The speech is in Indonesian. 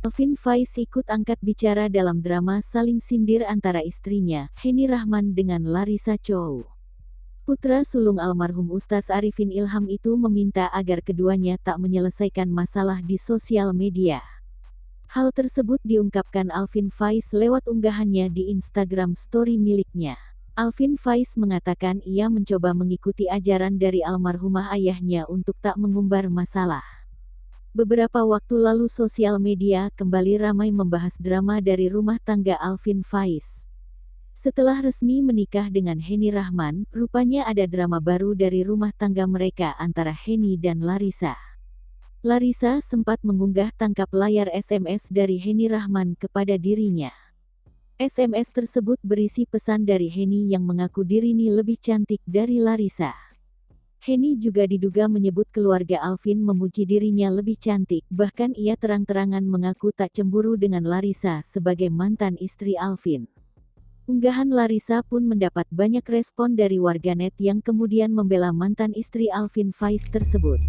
Alvin Faiz ikut angkat bicara dalam drama saling sindir antara istrinya, Henny Rahman dengan Larissa Chow. Putra sulung almarhum Ustaz Arifin Ilham itu meminta agar keduanya tak menyelesaikan masalah di sosial media. Hal tersebut diungkapkan Alvin Faiz lewat unggahannya di Instagram Story miliknya. Alvin Faiz mengatakan ia mencoba mengikuti ajaran dari almarhumah ayahnya untuk tak mengumbar masalah. Beberapa waktu lalu sosial media kembali ramai membahas drama dari rumah tangga Alvin Faiz. Setelah resmi menikah dengan Henny Rahman, rupanya ada drama baru dari rumah tangga mereka antara Henny dan Larissa. Larissa sempat mengunggah tangkap layar SMS dari Henny Rahman kepada dirinya. SMS tersebut berisi pesan dari Henny yang mengaku dirinya lebih cantik dari Larissa. Henny juga diduga menyebut keluarga Alvin memuji dirinya lebih cantik, bahkan ia terang-terangan mengaku tak cemburu dengan Larissa sebagai mantan istri Alvin. Unggahan Larissa pun mendapat banyak respon dari warganet yang kemudian membela mantan istri Alvin Faiz tersebut.